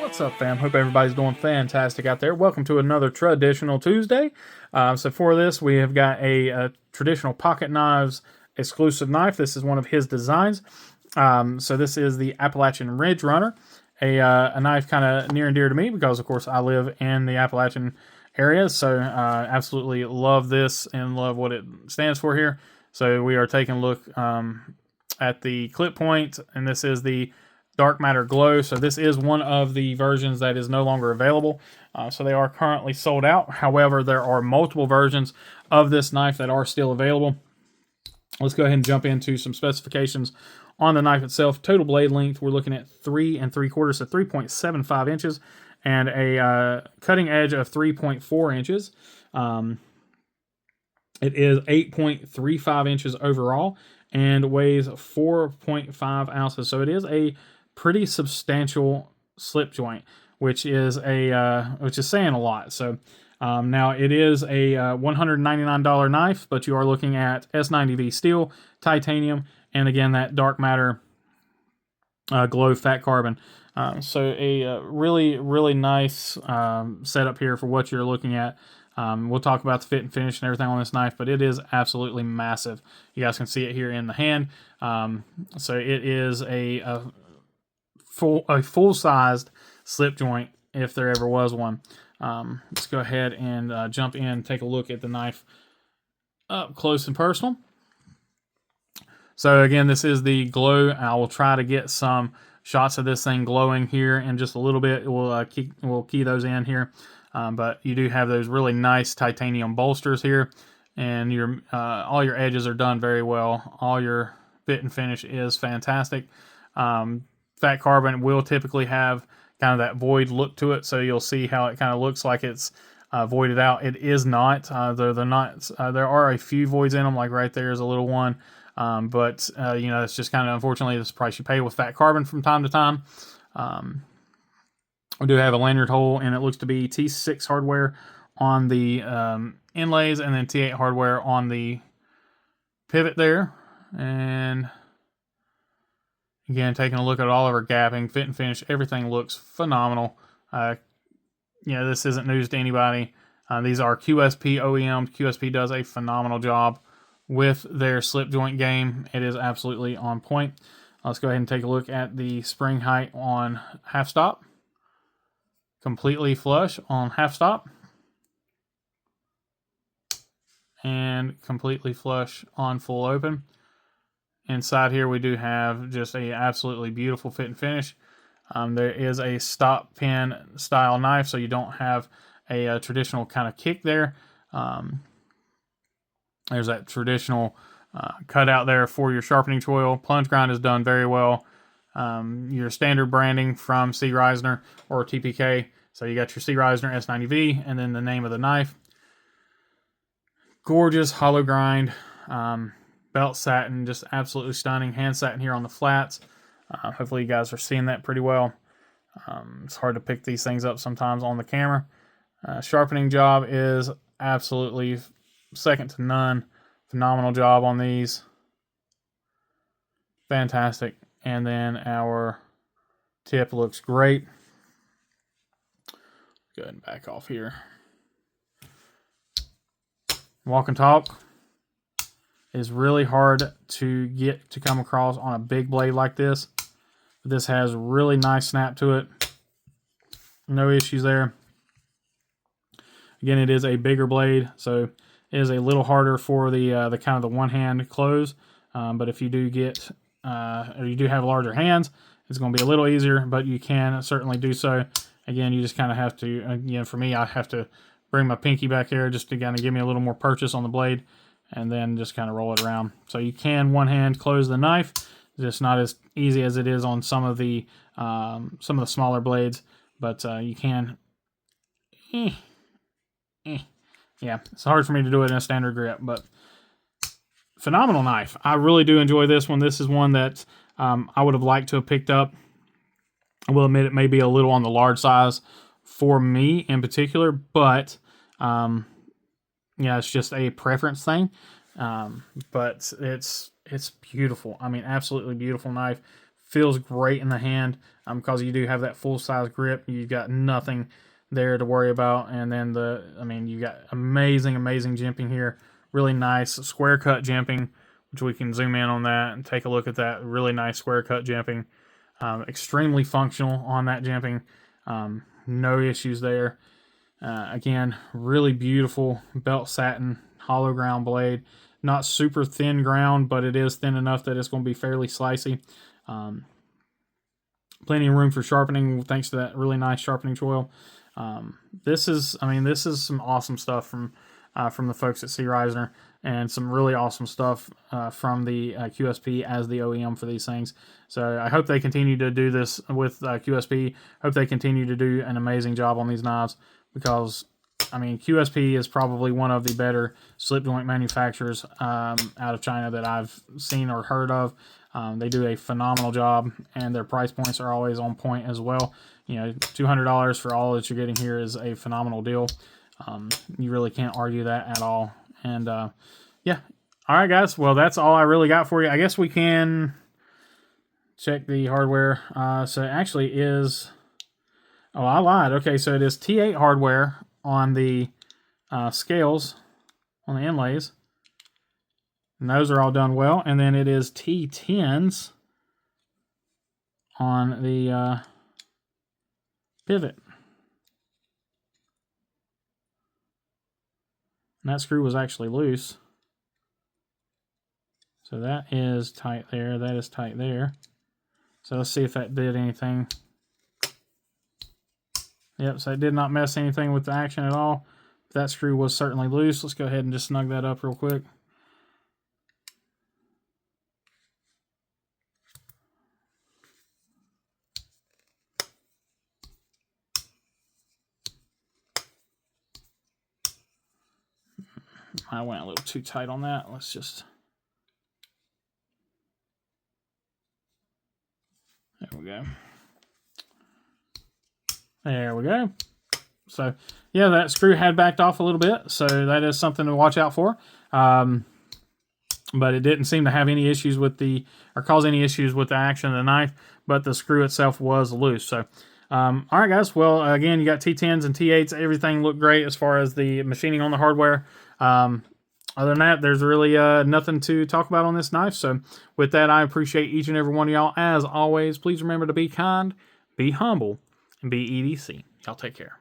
What's up, fam? Hope everybody's doing fantastic out there. Welcome to another traditional Tuesday. So for this, we have got a traditional pocket knives exclusive knife. This is one of his designs. So this is the Appalachian Ridgerunner, a knife kind of near and dear to me because, of course, I live in the Appalachian area. So absolutely love this and love what it stands for here. So we are taking a look at the clip point, and this is the Dark Matter Glow. So this is one of the versions that is no longer available. So they are currently sold out. However, there are multiple versions of this knife that are still available. Let's go ahead and jump into some specifications on the knife itself. Total blade length, we're looking at 3 3/4, so 3.75 inches, and a cutting edge of 3.4 inches. It is 8.35 inches overall and weighs 4.5 ounces. So it is a pretty substantial slip joint, which is saying a lot. So now it is a $199 knife, but you are looking at S90V steel, titanium, and again that dark matter glow fat carbon. So a really nice setup here for what you're looking at. We'll talk about the fit and finish and everything on this knife, but it is absolutely massive. You guys can see it here in the hand. So it is a full-sized slip joint if there ever was one. Let's go ahead and jump in and take a look at the knife up close and personal. So again, this is the glow. I will try to get some shots of this thing glowing here in just a little bit. We'll key those in here. But you do have those really nice titanium bolsters here, and your all your edges are done very well. All your fit and finish is fantastic. Fat carbon will typically have kind of that void look to it, so you'll see how it kind of looks like it's voided out. It is not. They're not. There are a few voids in them, like right there is a little one. But you know, it's just kind of unfortunately this price you pay with fat carbon from time to time. We do have a lanyard hole, and it looks to be T6 hardware on the inlays, and then T8 hardware on the pivot there. And again, taking a look at all of our gapping, fit and finish, everything looks phenomenal. You know, this isn't news to anybody. These are QSP OEMs. QSP does a phenomenal job with their slip joint game. It is absolutely on point. Let's go ahead and take a look at the spring height on half stop. Completely flush on half stop, and completely flush on full open. Inside here we do have just a absolutely beautiful fit and finish. There is a stop pin style knife, so you don't have a traditional kind of kick there. There's that traditional cutout there for your sharpening choil. Plunge grind is done very well. Your standard branding from C.Risner or TPK. So you got your C.Risner S90V and then the name of the knife. Gorgeous hollow grind, belt satin, just absolutely stunning. Hand satin here on the flats. Hopefully you guys are seeing that pretty well. It's hard to pick these things up sometimes on the camera. Sharpening job is absolutely second to none. Phenomenal job on these. Fantastic. And then our tip looks great. Go ahead and back off here. Walk and talk is really hard to get to come across on a big blade like this. This has really nice snap to it. No issues there. Again, it is a bigger blade, so it is a little harder for the kind of the one hand close. But if you do get or you do have larger hands, it's going to be a little easier, but you can certainly do so. Again, you just kind of have to, you know, for me, I have to bring my pinky back here just to kind of give me a little more purchase on the blade, and then just kind of roll it around. So you can one hand close the knife, just not as easy as it is on some of the smaller blades, but you can. Yeah, it's hard for me to do it in a standard grip, but phenomenal knife. I really do enjoy this one. This is one that I would have liked to have picked up. I will admit it may be a little on the large size for me in particular, but yeah, it's just a preference thing. But it's beautiful. I mean, absolutely beautiful knife. Feels great in the hand because you do have that full-size grip. You've got nothing there to worry about. And then you got amazing jimping here. Really nice square cut jimping, which we can zoom in on that and take a look at that. Really nice square cut jimping. Extremely functional on that jimping. No issues there. Again, really beautiful belt satin hollow ground blade. Not super thin ground, but it is thin enough that it's going to be fairly slicey. Plenty of room for sharpening thanks to that really nice sharpening choil. This is some awesome stuff from the folks at C.Risner, and some really awesome stuff from the QSP as the OEM for these things. So I hope they continue to do this with QSP. Hope they continue to do an amazing job on these knives, because QSP is probably one of the better slip joint manufacturers out of China that I've seen or heard of. They do a phenomenal job, and their price points are always on point as well. $200 for all that you're getting here is a phenomenal deal. You really can't argue that at all. And yeah, all right, guys. Well, that's all I really got for you. I guess we can check the hardware. So it actually is. Oh, I lied. Okay, so it is T8 hardware on the scales, on the inlays. And those are all done well. And then it is T10s on the pivot. And that screw was actually loose. So that is tight there. That is tight there. So let's see if that did anything. Yep, so it did not mess anything with the action at all. That screw was certainly loose. Let's go ahead and just snug that up real quick. I went a little too tight on that. Let's just... There we go. There we go. So, yeah, that screw had backed off a little bit, so that is something to watch out for. But it didn't seem to have any issues with or cause any issues with the action of the knife, but the screw itself was loose. So, all right, guys. Well, again, you got T10s and T8s. Everything looked great as far as the machining on the hardware. Other than that, there's really nothing to talk about on this knife. So, with that, I appreciate each and every one of y'all. As always, please remember to be kind, be humble, and be EDC. Y'all take care.